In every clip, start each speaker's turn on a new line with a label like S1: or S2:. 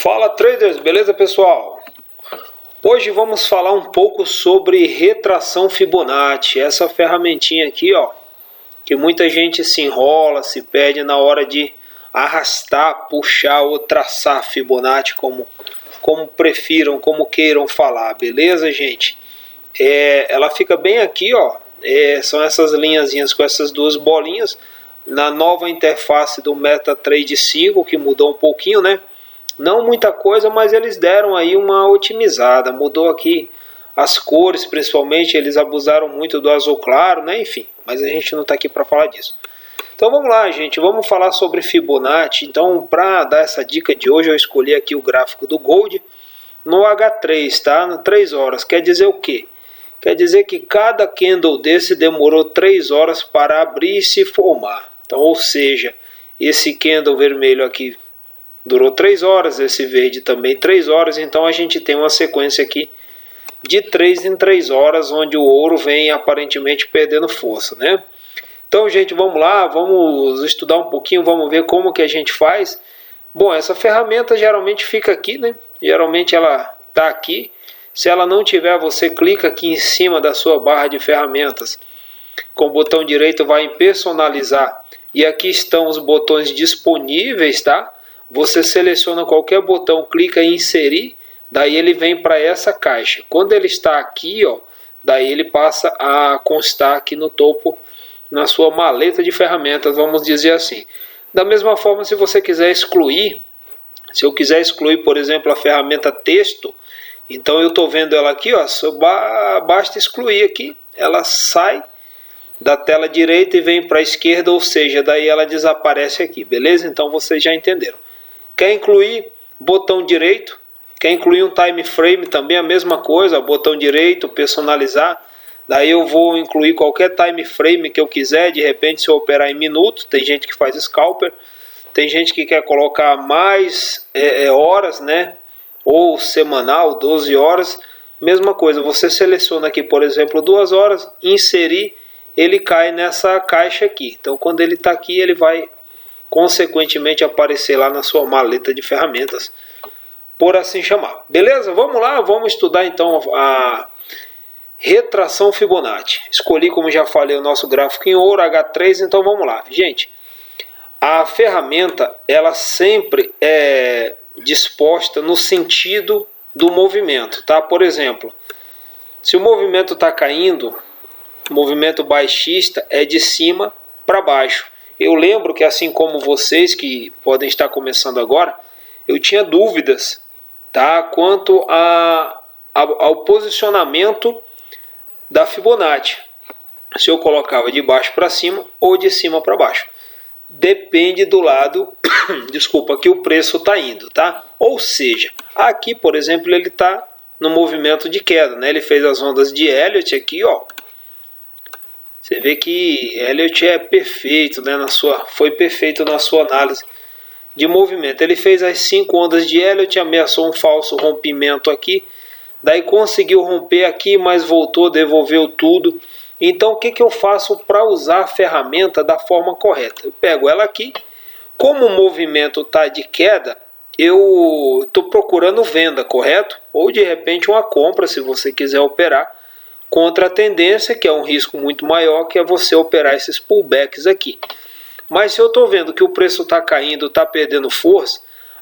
S1: Fala traders, beleza pessoal? Hoje vamos falar um pouco sobre retração Fibonacci, essa ferramentinha aqui, ó, que muita gente se enrola, se perde na hora de arrastar, puxar ou traçar Fibonacci, como prefiram, como queiram falar, beleza, gente? Ela fica bem aqui, ó, são essas linhazinhas com essas duas bolinhas na nova interface do MetaTrader 5, que mudou um pouquinho, né? Não muita coisa, mas eles deram aí uma otimizada. Mudou aqui as cores, principalmente. Eles abusaram muito do azul claro, né? Enfim, mas a gente não está aqui para falar disso. Então vamos lá, gente. Vamos falar sobre Fibonacci. Então, para dar essa dica de hoje, eu escolhi aqui o gráfico do Gold no H3, tá? No 3 horas. Quer dizer o quê? Quer dizer que cada candle desse demorou 3 horas para abrir e se formar. Então, ou seja, esse candle vermelho aqui durou 3 horas, esse verde também 3 horas, então a gente tem uma sequência aqui de 3 em 3 horas, onde o ouro vem aparentemente perdendo força, né? Então, gente, vamos lá, vamos estudar um pouquinho, vamos ver como que a gente faz. Bom, essa ferramenta geralmente fica aqui, né? Geralmente ela está aqui. Se ela não tiver, você clica aqui em cima da sua barra de ferramentas. Com o botão direito vai em personalizar. E aqui estão os botões disponíveis, tá? Você seleciona qualquer botão, clica em inserir, daí ele vem para essa caixa. Quando ele está aqui, ó, daí ele passa a constar aqui no topo, na sua maleta de ferramentas, vamos dizer assim. Da mesma forma, se você quiser excluir, se eu quiser excluir, por exemplo, a ferramenta texto, então eu estou vendo ela aqui, ó, basta excluir aqui, ela sai da tela direita e vem para a esquerda, ou seja, daí ela desaparece aqui, beleza? Então vocês já entenderam. Quer incluir, botão direito. Quer incluir um time frame, também a mesma coisa, botão direito, personalizar. Daí eu vou incluir qualquer time frame que eu quiser, de repente se eu operar em minutos, tem gente que faz scalper, tem gente que quer colocar mais horas, né? Ou semanal, 12 horas, mesma coisa, você seleciona aqui, por exemplo, 2 horas, inserir, ele cai nessa caixa aqui. Então quando ele está aqui, ele vai consequentemente aparecer lá na sua maleta de ferramentas, por assim chamar. Beleza? Vamos lá, vamos estudar então a retração Fibonacci. Escolhi, como já falei, o nosso gráfico em ouro H3, então vamos lá. Gente, a ferramenta, ela sempre é disposta no sentido do movimento, tá? Por exemplo, se o movimento está caindo, o movimento baixista é de cima para baixo. Eu lembro que, assim como vocês que podem estar começando agora, eu tinha dúvidas, tá, quanto ao posicionamento da Fibonacci. Se eu colocava de baixo para cima ou de cima para baixo. Depende do lado, desculpa, que o preço está indo, tá? Ou seja, aqui, por exemplo, ele está no movimento de queda, né? Ele fez as ondas de Elliott aqui, ó. Você vê que Elliott é perfeito, né, foi perfeito na sua análise de movimento. Ele fez as 5 ondas de Elliott, ameaçou um falso rompimento aqui, daí conseguiu romper aqui, mas voltou, devolveu tudo. Então o que eu faço para usar a ferramenta da forma correta? Eu pego ela aqui, como o movimento está de queda, eu estou procurando venda, correto? Ou de repente uma compra, se você quiser operar contra a tendência, que é um risco muito maior, que é você operar esses pullbacks aqui. Mas se eu estou vendo que o preço está caindo, está perdendo força,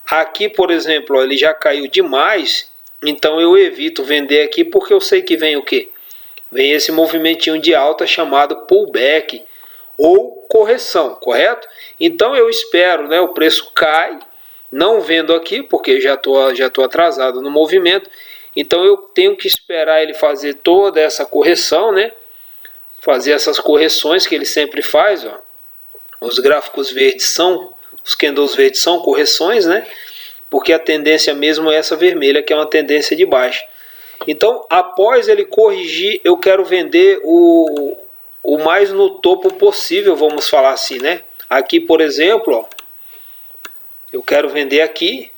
S1: aqui, por exemplo, ó, ele já caiu demais, então eu evito vender aqui, porque eu sei que vem o quê? Vem esse movimentinho de alta chamado pullback ou correção, correto? Então eu espero, né, o preço cai, não vendo aqui, porque já tô atrasado no movimento. Então eu tenho que esperar ele fazer toda essa correção, né? Fazer essas correções que ele sempre faz, ó. Os gráficos verdes são, os candles verdes são correções, né? Porque a tendência mesmo é essa vermelha, que é uma tendência de baixa. Então, após ele corrigir, eu quero vender o mais no topo possível, vamos falar assim, né? Aqui, por exemplo, ó, eu quero vender aqui,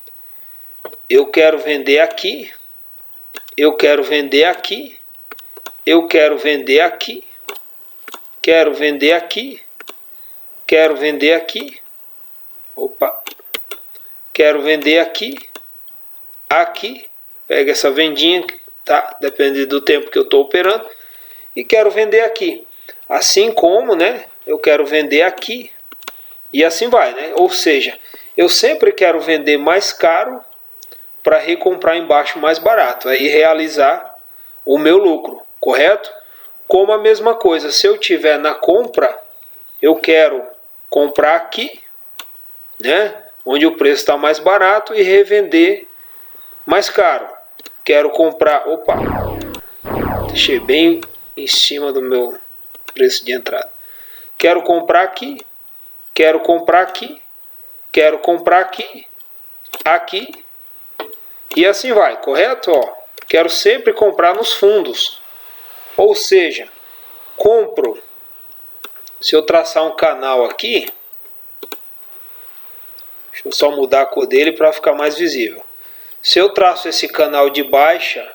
S1: eu quero vender aqui, eu quero vender aqui, eu quero vender aqui, quero vender aqui, quero vender aqui, opa, quero vender aqui, aqui, pega essa vendinha, tá? Depende do tempo que eu estou operando, e quero vender aqui. Assim como, né, eu quero vender aqui, e assim vai, né? Ou seja, eu sempre quero vender mais caro para recomprar embaixo mais barato, aí realizar o meu lucro, correto? Como a mesma coisa, se eu tiver na compra, eu quero comprar aqui, né, onde o preço está mais barato, e revender mais caro. Quero comprar, opa, deixei bem em cima do meu preço de entrada. Quero comprar aqui, quero comprar aqui, quero comprar aqui, aqui, e assim vai, correto? Ó, quero sempre comprar nos fundos. Ou seja, compro, se eu traçar um canal aqui, deixa eu só mudar a cor dele para ficar mais visível. Se eu traço esse canal de baixa,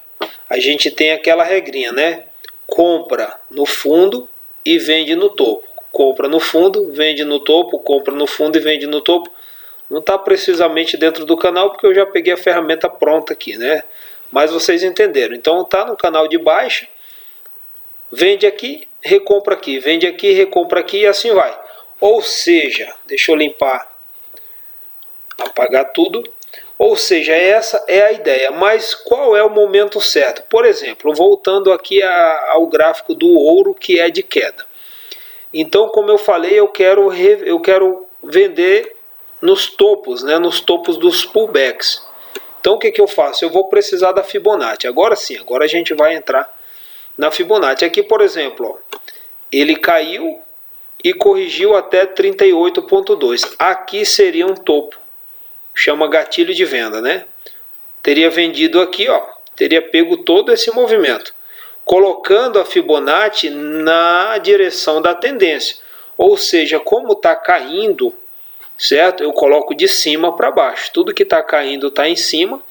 S1: a gente tem aquela regrinha, né? Compra no fundo e vende no topo. Compra no fundo, vende no topo, compra no fundo e vende no topo. Não está precisamente dentro do canal, porque eu já peguei a ferramenta pronta aqui, né? Mas vocês entenderam. Então está no canal de baixa, vende aqui, recompra aqui, vende aqui, recompra aqui, e assim vai. Ou seja, deixa eu limpar, apagar tudo. Ou seja, essa é a ideia. Mas qual é o momento certo? Por exemplo, voltando aqui ao gráfico do ouro, que é de queda. Então, como eu falei, eu quero vender nos topos, né, nos topos dos pullbacks. Então o que eu faço? Eu vou precisar da Fibonacci. Agora sim, agora a gente vai entrar na Fibonacci. Aqui, por exemplo, ó, ele caiu e corrigiu até 38,2. Aqui seria um topo. Chama gatilho de venda, né? Teria vendido aqui, ó, teria pego todo esse movimento, colocando a Fibonacci na direção da tendência. Ou seja, como está caindo, certo? Eu coloco de cima para baixo. Tudo que está caindo está em cima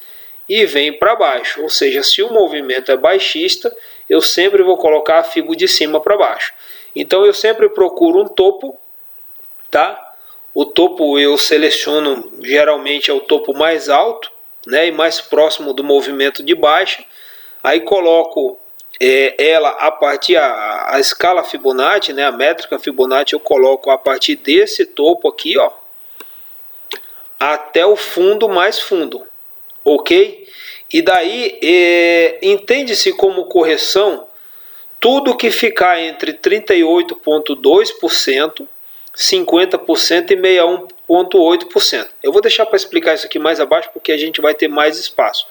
S1: e vem para baixo. Ou seja, se o movimento é baixista, eu sempre vou colocar a Fibo de cima para baixo. Então eu sempre procuro um topo, tá? O topo eu seleciono, geralmente é o topo mais alto, né, e mais próximo do movimento de baixa. Aí coloco ela a partir a escala Fibonacci, né, a métrica Fibonacci, eu coloco a partir desse topo aqui, ó, até o fundo mais fundo, ok? E daí entende-se como correção tudo que ficar entre 38,2%, 50% e 61,8%. Eu vou deixar para explicar isso aqui mais abaixo, porque a gente vai ter mais espaço.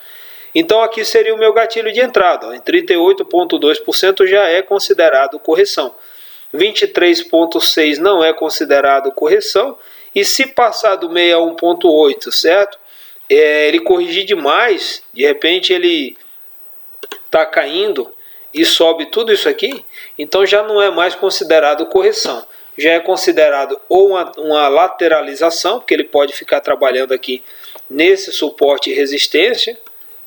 S1: Então aqui seria o meu gatilho de entrada, ó, em 38,2% já é considerado correção. 23,6% não é considerado correção. E se passar do 61,8%, certo? Ele corrigir demais, de repente ele está caindo e sobe tudo isso aqui, então já não é mais considerado correção. Já é considerado ou uma lateralização, porque ele pode ficar trabalhando aqui nesse suporte e resistência,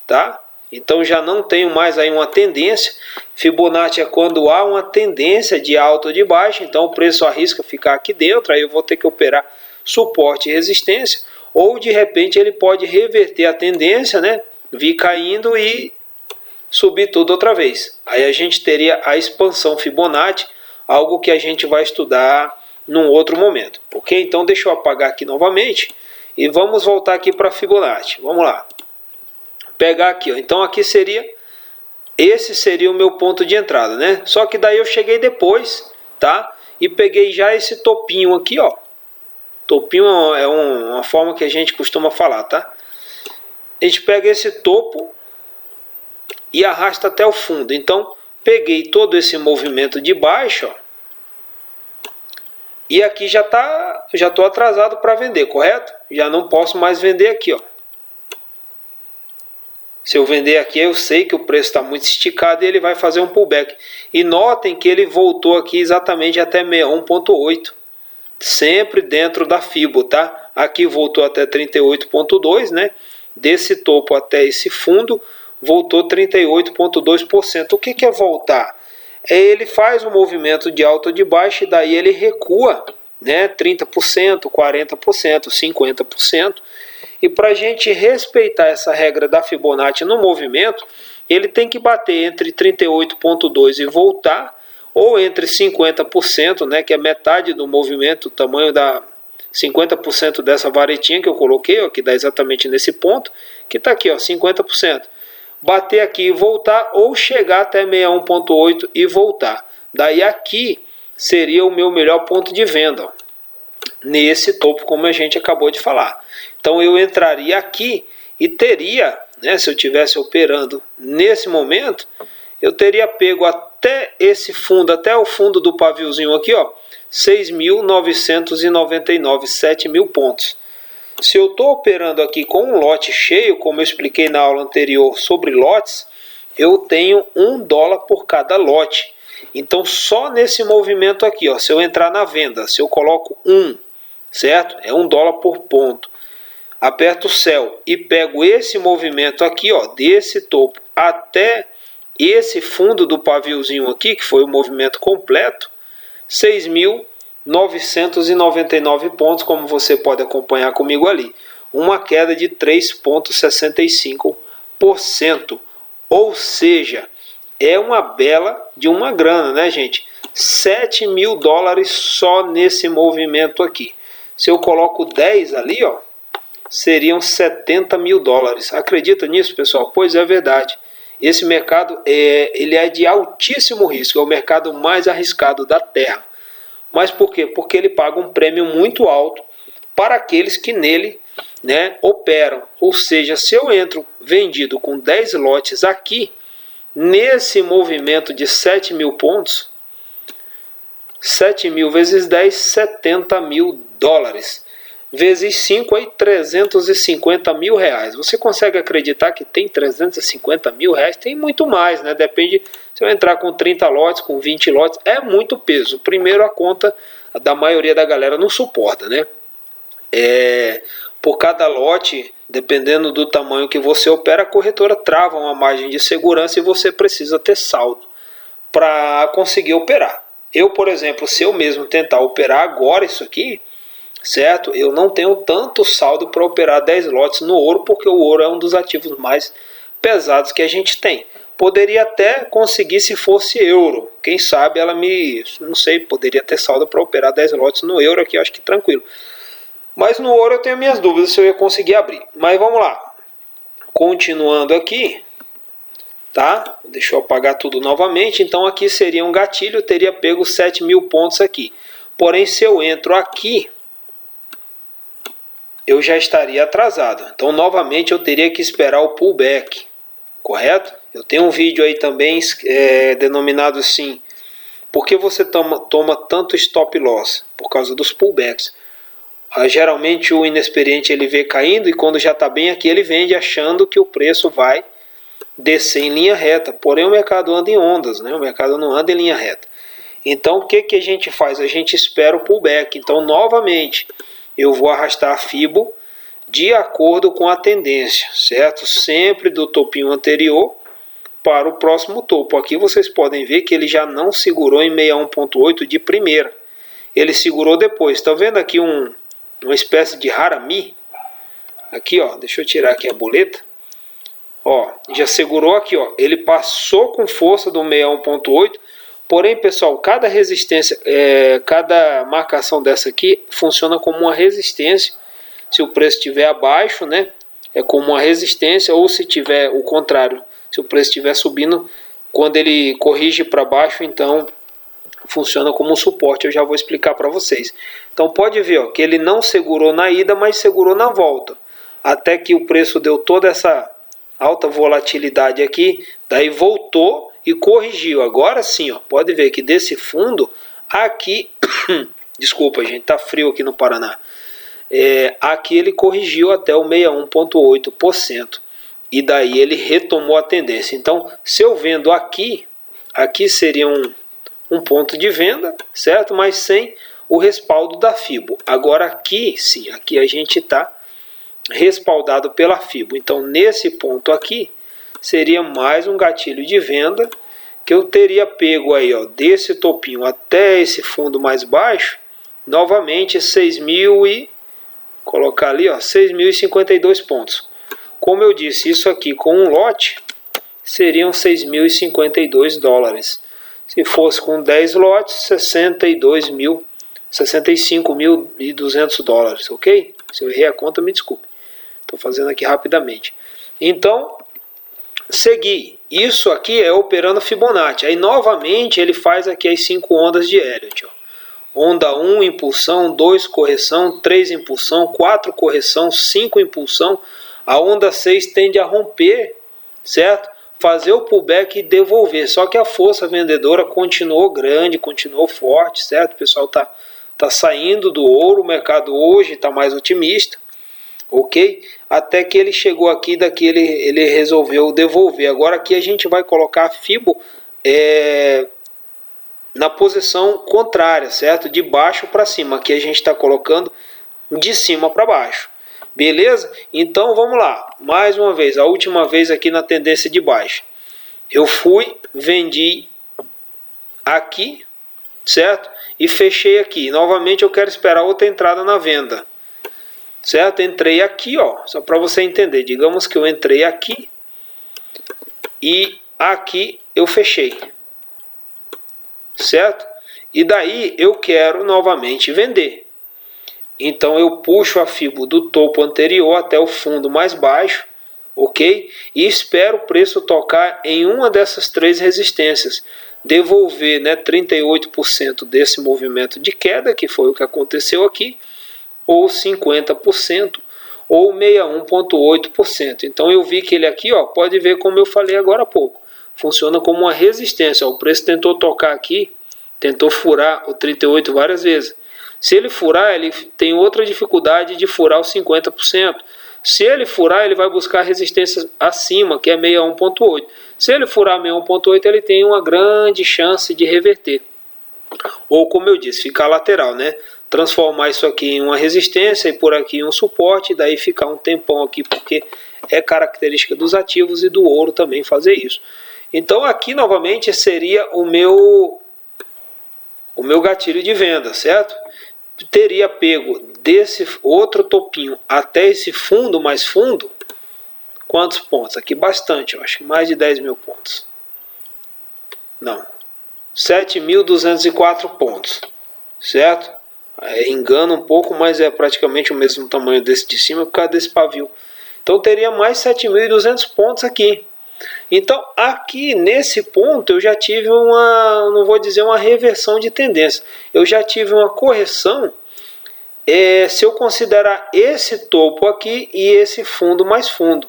S1: tá? Então já não tenho mais aí uma tendência. Fibonacci é quando há uma tendência de alta ou de baixa, então o preço arrisca ficar aqui dentro, aí eu vou ter que operar suporte e resistência, ou de repente ele pode reverter a tendência, né? Vir caindo e subir tudo outra vez. Aí a gente teria a expansão Fibonacci, algo que a gente vai estudar num outro momento, ok? Então deixa eu apagar aqui novamente e vamos voltar aqui para Fibonacci. Vamos lá. Pegar aqui, ó. Então aqui esse seria o meu ponto de entrada, né? Só que daí eu cheguei depois, tá? E peguei já esse topinho aqui, ó. Topinho é uma forma que a gente costuma falar, tá? A gente pega esse topo e arrasta até o fundo. Então peguei todo esse movimento de baixo, ó, e aqui já estou atrasado para vender, correto? Já não posso mais vender aqui, ó. Se eu vender aqui, eu sei que o preço está muito esticado e ele vai fazer um pullback. E notem que ele voltou aqui exatamente até 61,8, sempre dentro da Fibo, tá? Aqui voltou até 38,2, né? Desse topo até esse fundo voltou 38,2%. O que é voltar? Ele faz um movimento de alta ou de baixa e daí ele recua, né? 30%, 40%, 50%. E para a gente respeitar essa regra da Fibonacci no movimento, ele tem que bater entre 38,2 e voltar, ou entre 50%, né, que é metade do movimento, o tamanho da 50% dessa varetinha que eu coloquei, ó, que dá exatamente nesse ponto, que está aqui, ó, 50%. Bater aqui e voltar, ou chegar até 61,8 e voltar. Daí aqui seria o meu melhor ponto de venda, ó, nesse topo, como a gente acabou de falar. Então eu entraria aqui e teria, né, se eu estivesse operando nesse momento, eu teria pego até esse fundo, até o fundo do paviozinho aqui, ó, 6.999, 7.000 pontos. Se eu estou operando aqui com um lote cheio, como eu expliquei na aula anterior sobre lotes, eu tenho $1 por cada lote. Então só nesse movimento aqui, ó, se eu entrar na venda, se eu coloco 1, certo? É $1 por ponto. Aperto o sell e pego esse movimento aqui, ó, desse topo até esse fundo do paviozinho aqui, que foi o movimento completo, 6.999 pontos, como você pode acompanhar comigo ali. Uma queda de 3,65%. Ou seja, é uma bela de uma grana, né, gente? $7.000 só nesse movimento aqui. Se eu coloco 10 ali, ó, seriam $70.000. Acredita nisso, pessoal? Pois é verdade. Esse mercado ele é de altíssimo risco, é o mercado mais arriscado da Terra. Mas por quê? Porque ele paga um prêmio muito alto para aqueles que nele, né, operam. Ou seja, se eu entro vendido com 10 lotes aqui, nesse movimento de 7.000 pontos, 7.000 vezes 10, $70.000. Vezes 5, aí R$350.000. Você consegue acreditar que tem R$350.000? Tem muito mais, né? Depende, se eu entrar com 30 lotes, com 20 lotes, é muito peso. Primeiro, a conta da maioria da galera não suporta, né? Por cada lote, dependendo do tamanho que você opera, a corretora trava uma margem de segurança e você precisa ter saldo para conseguir operar. Eu, por exemplo, se eu mesmo tentar operar agora isso aqui, certo? Eu não tenho tanto saldo para operar 10 lotes no ouro, porque o ouro é um dos ativos mais pesados que a gente tem. Poderia até conseguir se fosse euro. Quem sabe ela não sei, poderia ter saldo para operar 10 lotes no euro aqui, eu acho que tranquilo. Mas no ouro eu tenho minhas dúvidas se eu ia conseguir abrir. Mas vamos lá. Continuando aqui, tá? Deixa eu apagar tudo novamente. Então aqui seria um gatilho, eu teria pego 7.000 pontos aqui. Porém, se eu entro aqui, eu já estaria atrasado. Então, novamente, eu teria que esperar o pullback, correto? Eu tenho um vídeo aí também denominado assim, por que você toma tanto stop loss? Por causa dos pullbacks. Geralmente, o inexperiente ele vê caindo e quando já está bem aqui, ele vende achando que o preço vai descer em linha reta. Porém, o mercado anda em ondas, né? O mercado não anda em linha reta. Então, o que a gente faz? A gente espera o pullback. Então, novamente, eu vou arrastar a Fibo de acordo com a tendência, certo? Sempre do topinho anterior para o próximo topo. Aqui vocês podem ver que ele já não segurou em 61,8 de primeira. Ele segurou depois. Está vendo aqui uma espécie de harami? Aqui, ó, deixa eu tirar aqui a boleta. Ó, já segurou aqui, ó. Ele passou com força do 61,8. Porém, pessoal, cada resistência, cada marcação dessa aqui funciona como uma resistência. Se o preço estiver abaixo, né, é como uma resistência, ou se tiver o contrário, se o preço estiver subindo, quando ele corrige para baixo, então funciona como um suporte. Eu já vou explicar para vocês. Então pode ver, ó, que ele não segurou na ida, mas segurou na volta, até que o preço deu toda essa alta volatilidade aqui, daí voltou e corrigiu. Agora sim, ó, pode ver que desse fundo aqui, desculpa gente, tá frio aqui no Paraná, aqui ele corrigiu até o 61,8% e daí ele retomou a tendência. Então, se eu vendo aqui seria um ponto de venda, certo? Mas sem o respaldo da Fibo. Agora aqui, sim, aqui a gente está respaldado pela Fibo. Então, nesse ponto aqui, seria mais um gatilho de venda que eu teria pego aí, ó, desse topinho até esse fundo mais baixo, novamente 6.000 e colocar ali, ó, 6.052 pontos. Como eu disse, isso aqui com um lote seriam 6.052 dólares. Se fosse com 10 lotes, 65.200 dólares, ok? Se eu errei a conta, me desculpe. Estou fazendo aqui rapidamente. Então, seguir. Isso aqui é operando Fibonacci. Aí, novamente, ele faz aqui as 5 ondas de Elliott. Ó. Onda 1, impulsão, 2, correção, 3, impulsão, 4, correção, 5, impulsão. A onda 6 tende a romper, certo? Fazer o pullback e devolver. Só que a força vendedora continuou grande, continuou forte, certo? O pessoal tá saindo do ouro, o mercado hoje está mais otimista, ok? Até que ele chegou aqui, daqui ele resolveu devolver. Agora aqui a gente vai colocar a Fibo na posição contrária, certo? De baixo para cima. Aqui a gente está colocando de cima para baixo. Beleza? Então vamos lá. Mais uma vez, a última vez aqui na tendência de baixa. Eu fui, vendi aqui, certo? E fechei aqui. Novamente eu quero esperar outra entrada na venda. Certo? Entrei aqui, ó, só para você entender. Digamos que eu entrei aqui e aqui eu fechei. Certo? E daí eu quero novamente vender. Então eu puxo a Fibo do topo anterior até o fundo mais baixo, ok? E espero o preço tocar em uma dessas 3 resistências. Devolver, né, 38% desse movimento de queda, que foi o que aconteceu aqui, ou 50%, ou 61,8%. Então eu vi que ele aqui, ó, pode ver como eu falei agora há pouco, funciona como uma resistência. Ó, o preço tentou tocar aqui, tentou furar o 38 várias vezes. Se ele furar, ele tem outra dificuldade de furar os 50%. Se ele furar, ele vai buscar resistência acima, que é 61,8. Se ele furar 61,8, ele tem uma grande chance de reverter. Ou, como eu disse, ficar lateral, né? Transformar isso aqui em uma resistência e por aqui em um suporte, e daí ficar um tempão aqui, porque é característica dos ativos e do ouro também fazer isso. Então aqui novamente seria o meu gatilho de venda, certo? Teria pego desse outro topinho até esse fundo mais fundo. Quantos pontos? Aqui bastante, eu acho que mais de 10 mil pontos. Não, 7.204 pontos, certo? Engana um pouco, mas é praticamente o mesmo tamanho desse de cima por causa desse pavio. Então teria mais 7.200 pontos aqui. Então aqui nesse ponto eu já tive uma, não vou dizer uma reversão de tendência, eu já tive uma correção, se eu considerar esse topo aqui e esse fundo mais fundo.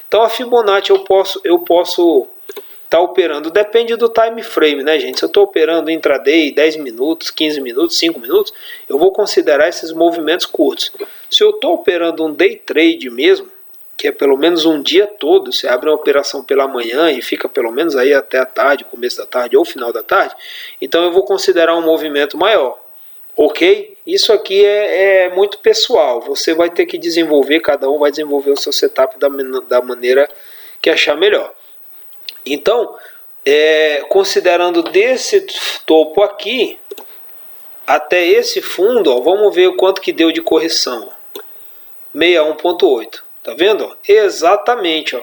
S1: Então a Fibonacci eu posso estar operando, depende do time frame, né, gente? Se eu estou operando intraday 10 minutos, 15 minutos, 5 minutos, eu vou considerar esses movimentos curtos. Se eu estou operando um day trade mesmo, que é pelo menos um dia todo, você abre uma operação pela manhã e fica pelo menos aí até a tarde, começo da tarde ou final da tarde, então eu vou considerar um movimento maior, ok? Isso aqui é muito pessoal, você vai ter que desenvolver, cada um vai desenvolver o seu setup da maneira que achar melhor. Então, considerando desse topo aqui até esse fundo, ó, vamos ver o quanto que deu de correção, 61,8. Tá vendo? Exatamente, ó,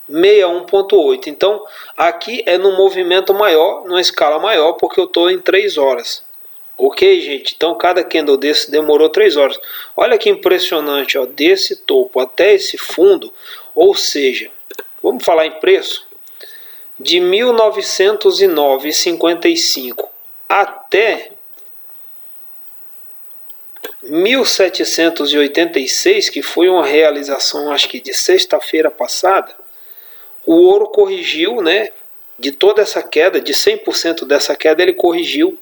S1: 61,8. Então, aqui é num movimento maior, numa escala maior, porque eu estou em 3 horas. Ok, gente? Então, cada candle desse demorou 3 horas. Olha que impressionante, ó, desse topo até esse fundo, ou seja, vamos falar em preço, de 1909,55 até 1786, que foi uma realização, acho que de sexta-feira passada, o ouro corrigiu, né, de toda essa queda, de 100% dessa queda, ele corrigiu,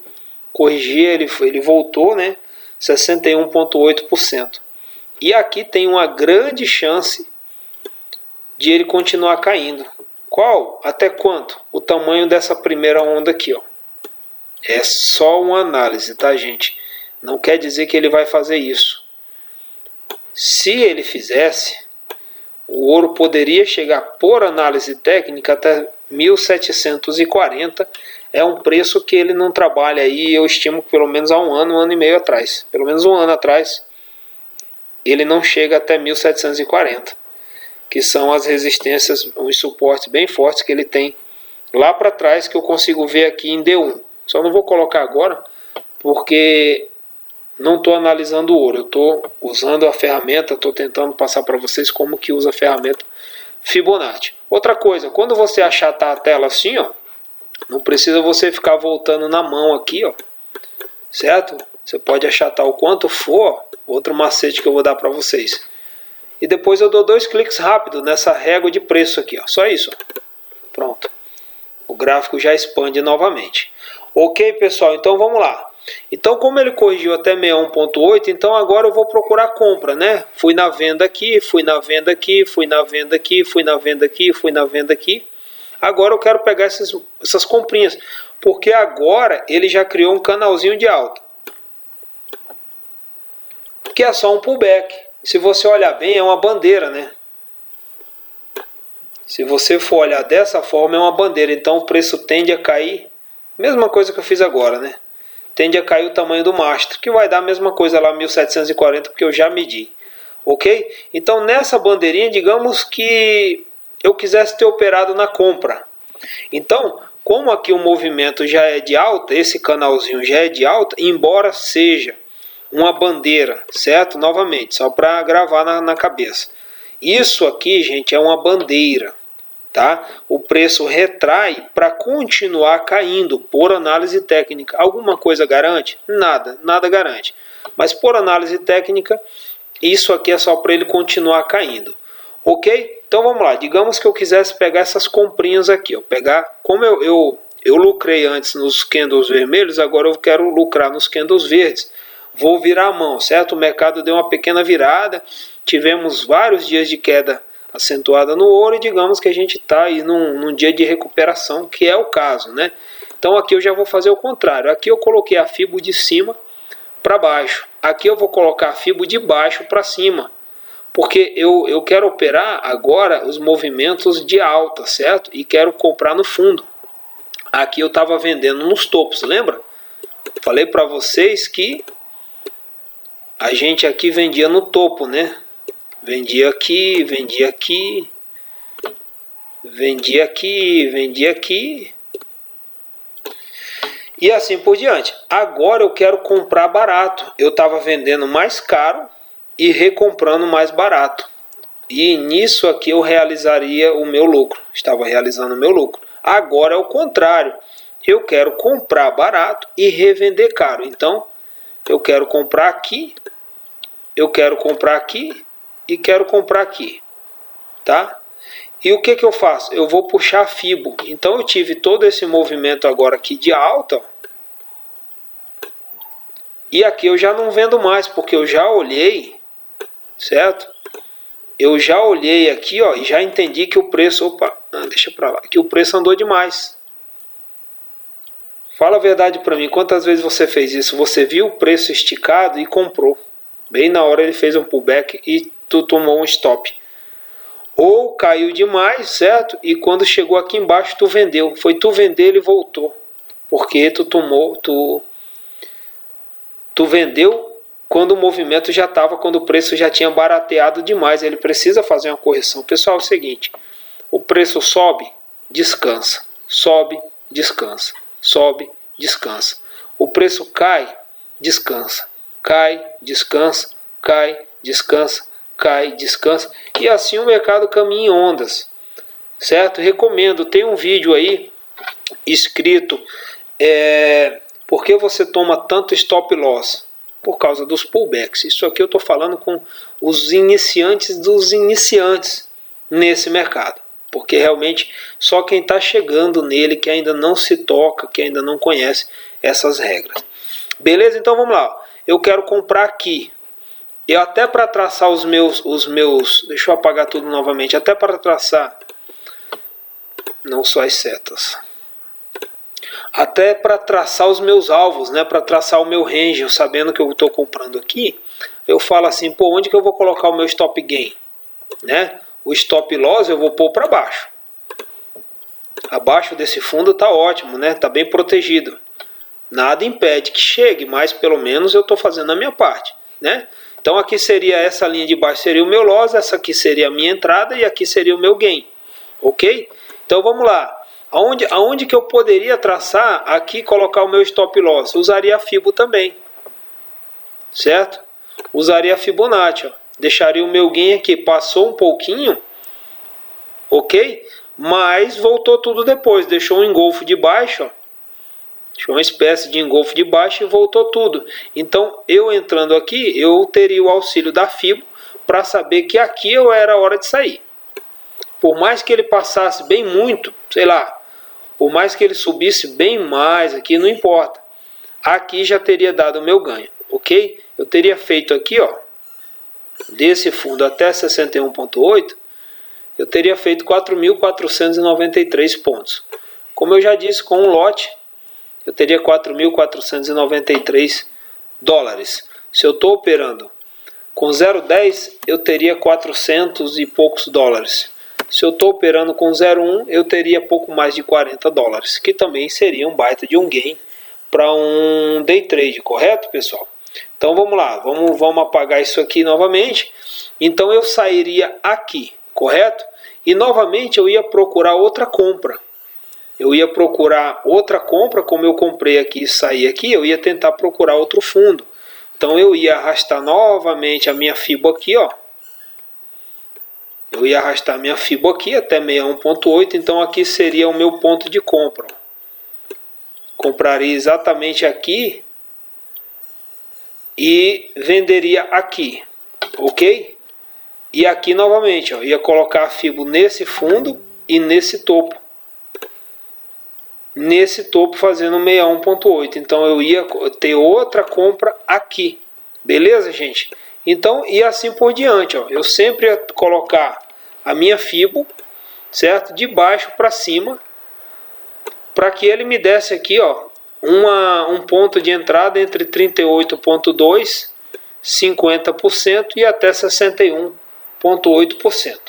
S1: ele voltou, né, 61,8%. E aqui tem uma grande chance de ele continuar caindo. Qual? Até quanto? O tamanho dessa primeira onda aqui, ó. É só uma análise, tá, gente? Não quer dizer que ele vai fazer isso. Se ele fizesse, o ouro poderia chegar por análise técnica até 1740. É um preço que ele não trabalha aí, eu estimo pelo menos há um ano e meio atrás. Pelo menos um ano atrás, ele não chega até 1740, que são as resistências, os suportes bem fortes que ele tem lá para trás, que eu consigo ver aqui em D1. Só não vou colocar agora, porque não estou analisando o ouro, eu estou usando a ferramenta, estou tentando passar para vocês como que usa a ferramenta Fibonacci. Outra coisa, quando você achatar a tela assim, ó, não precisa você ficar voltando na mão aqui, ó, certo? Você pode achatar o quanto for, ó, outro macete que eu vou dar para vocês. E depois eu dou 2 cliques rápidos nessa régua de preço aqui, ó, só isso, ó. Pronto. O gráfico já expande novamente. Ok, pessoal, então vamos lá. Então, como ele corrigiu até 61.8, então agora eu vou procurar compra, né? Fui na venda aqui, fui na venda aqui, fui na venda aqui, fui na venda aqui, fui na venda aqui. Agora eu quero pegar essas comprinhas, porque agora ele já criou um canalzinho de alta, que é só um pullback. Se você olhar bem, é uma bandeira, né? Se você for olhar dessa forma, é uma bandeira. Então o preço tende a cair. Mesma coisa que eu fiz agora, né? Tende a cair o tamanho do mastro, que vai dar a mesma coisa lá, 1740, porque eu já medi. Ok? Então nessa bandeirinha, digamos que eu quisesse ter operado na compra. Então, como aqui o movimento já é de alta, esse canalzinho já é de alta, embora seja uma bandeira, certo? Novamente, só para gravar na cabeça. Isso aqui, gente, é uma bandeira, tá? O preço retrai para continuar caindo por análise técnica. Alguma coisa garante? Nada, nada garante. Mas por análise técnica, isso aqui é só para ele continuar caindo. Ok? Então vamos lá. Digamos que eu quisesse pegar essas comprinhas aqui. Como eu lucrei antes nos candles vermelhos, agora eu quero lucrar nos candles verdes. Vou virar a mão, certo? O mercado deu uma pequena virada. Tivemos vários dias de queda acentuada no ouro e digamos que a gente está aí num dia de recuperação, que é o caso, né? Então aqui eu já vou fazer o contrário. Aqui eu coloquei a FIBO de cima para baixo. Aqui eu vou colocar a FIBO de baixo para cima. Porque eu quero operar agora os movimentos de alta, certo? E quero comprar no fundo. Aqui eu estava vendendo nos topos, lembra? Falei para vocês que a gente aqui vendia no topo, né? Vendia aqui, vendia aqui, vendia aqui, vendia aqui. E assim por diante. Agora eu quero comprar barato. Eu estava vendendo mais caro e recomprando mais barato. E nisso aqui eu realizaria o meu lucro. Estava realizando o meu lucro. Agora é o contrário. Eu quero comprar barato e revender caro. Então eu quero comprar aqui, eu quero comprar aqui e quero comprar aqui, tá? E o que eu faço? Eu vou puxar a FIBO. Então eu tive todo esse movimento agora aqui de alta. E aqui eu já não vendo mais, porque eu já olhei, certo? Eu já olhei aqui, ó, e já entendi que o preço, deixa pra lá, que o preço andou demais. Fala a verdade para mim, quantas vezes você fez isso? Você viu o preço esticado e comprou. Bem na hora ele fez um pullback e tu tomou um stop. Ou caiu demais, certo? E quando chegou aqui embaixo tu vendeu. Foi tu vender, ele voltou. Porque tu vendeu quando o movimento já estava, quando o preço já tinha barateado demais. Ele precisa fazer uma correção. Pessoal, é o seguinte, o preço sobe, descansa. Sobe, descansa. Sobe, descansa. O preço cai, descansa. Cai, descansa, cai, descansa, cai, descansa. E assim o mercado caminha em ondas, certo? Recomendo, tem um vídeo aí escrito por que você toma tanto stop loss? Por causa dos pullbacks. Isso aqui eu estou falando com os iniciantes dos iniciantes nesse mercado. Porque realmente só quem está chegando nele que ainda não se toca, que ainda não conhece essas regras. Beleza? Então vamos lá. Eu quero comprar aqui. Eu até para traçar os meus, deixa eu apagar tudo novamente, até para traçar, não só as setas, até para traçar os meus alvos, né, para traçar o meu range, eu sabendo que eu estou comprando aqui, eu falo assim, pô, onde que eu vou colocar o meu stop gain, né? O stop loss eu vou pôr para baixo. Abaixo desse fundo tá ótimo, né? Tá bem protegido. Nada impede que chegue, mas pelo menos eu estou fazendo a minha parte, né? Então aqui seria essa linha de baixo, seria o meu loss, essa aqui seria a minha entrada e aqui seria o meu gain. Ok? Então vamos lá. Aonde que eu poderia traçar aqui, colocar o meu stop loss? Usaria a Fibo também. Certo? Usaria a Fibonacci. Ó. Deixaria o meu gain aqui. Passou um pouquinho. Ok? Mas voltou tudo depois. Deixou um engolfo de baixo. Ó. Deixou uma espécie de engolfo de baixo e voltou tudo. Então eu entrando aqui, eu teria o auxílio da Fibo para saber que aqui eu era a hora de sair. Por mais que ele passasse bem muito, sei lá, por mais que ele subisse bem mais aqui, não importa. Aqui já teria dado o meu ganho, ok? Eu teria feito aqui, ó, desse fundo até 61,8, eu teria feito 4.493 pontos. Como eu já disse, com um lote, eu teria 4.493 dólares. Se eu estou operando com 0,10, eu teria 400 e poucos dólares. Se eu estou operando com 0,1, eu teria pouco mais de 40 dólares, que também seria um baita de um gain para um day trade, correto, pessoal? Então vamos lá, vamos apagar isso aqui novamente. Então eu sairia aqui, correto? E novamente eu ia procurar outra compra. Eu ia procurar outra compra, como eu comprei aqui e saí aqui, eu ia tentar procurar outro fundo. Então eu ia arrastar novamente a minha Fibo aqui, ó. Eu ia arrastar minha Fibo aqui até 61,8, então aqui seria o meu ponto de compra. Compraria exatamente aqui e venderia aqui, ok? E aqui novamente, ó, ia colocar a Fibo nesse fundo e nesse topo. Nesse topo fazendo 61,8. Então eu ia ter outra compra aqui. Beleza, gente? Então, e assim por diante, ó. Eu sempre ia colocar a minha Fibo, certo? De baixo para cima, para que ele me desse aqui, ó, um ponto de entrada entre 38,2%, 50% e até 61,8%.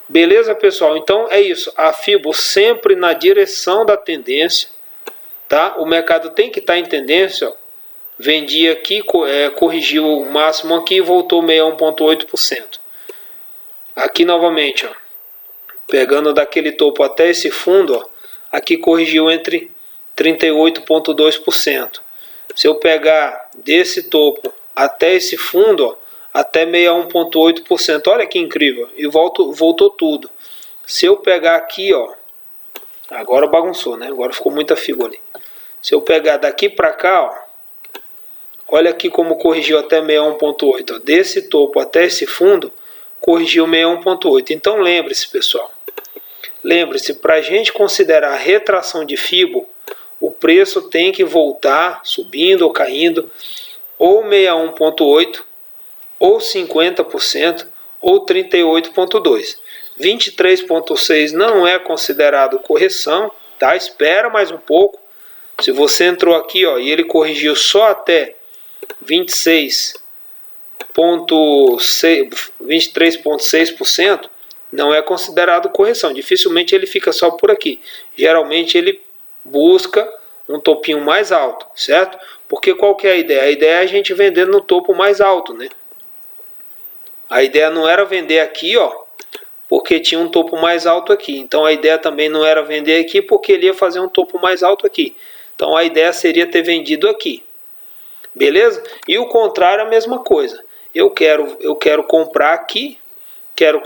S1: Beleza, pessoal? Então é isso. A Fibo sempre na direção da tendência, tá? O mercado tem que estar em tendência, ó. Vendi aqui, corrigiu o máximo aqui e voltou 61,8%. Aqui novamente, ó, pegando daquele topo até esse fundo, ó, aqui corrigiu entre 38,2%. Se eu pegar desse topo até esse fundo, ó, até 61,8%. Olha que incrível. E voltou tudo. Se eu pegar aqui, ó, agora bagunçou, né? Agora ficou muita Fibo ali. Se eu pegar daqui para cá, ó, olha aqui como corrigiu até 61,8%. Desse topo até esse fundo, corrigiu 61,8%. Então lembre-se, pessoal. Lembre-se, para a gente considerar a retração de Fibo, o preço tem que voltar subindo ou caindo, ou 61,8%, ou 50%, ou 38,2%. 23,6% não é considerado correção, tá? Espera mais um pouco. Se você entrou aqui, ó, e ele corrigiu só até 23,6%, não é considerado correção. Dificilmente ele fica só por aqui. Geralmente ele busca um topinho mais alto, certo? Porque qual que é a ideia? A ideia é a gente vender no topo mais alto, né? A ideia não era vender aqui, ó, porque tinha um topo mais alto aqui. Então a ideia também não era vender aqui porque ele ia fazer um topo mais alto aqui. Então a ideia seria ter vendido aqui. Beleza? E o contrário é a mesma coisa. Eu quero comprar aqui, quero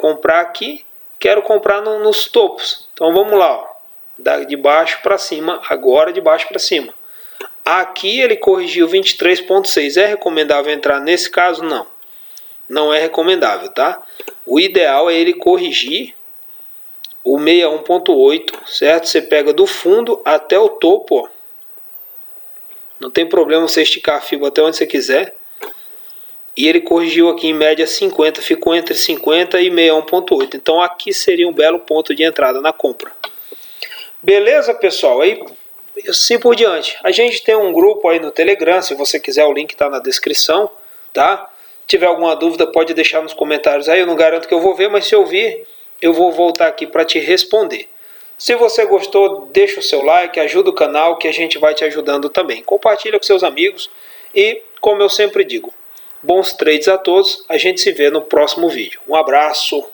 S1: comprar nos topos. Então vamos lá, ó, de baixo para cima, agora de baixo para cima. Aqui ele corrigiu 23,6. É recomendável entrar nesse caso? Não. Não é recomendável, tá? O ideal é ele corrigir o 61,8, certo? Você pega do fundo até o topo, ó. Não tem problema você esticar a Fibo até onde você quiser. E ele corrigiu aqui em média 50, ficou entre 50 e 61,8. Então aqui seria um belo ponto de entrada na compra. Beleza, pessoal? Aí, assim por diante. A gente tem um grupo aí no Telegram, se você quiser o link está na descrição, tá? Se tiver alguma dúvida pode deixar nos comentários aí, eu não garanto que eu vou ver, mas se eu vir, eu vou voltar aqui para te responder. Se você gostou, deixa o seu like, ajuda o canal que a gente vai te ajudando também. Compartilha com seus amigos e, como eu sempre digo, Bons trades a todos. A gente se vê no próximo vídeo. Um abraço.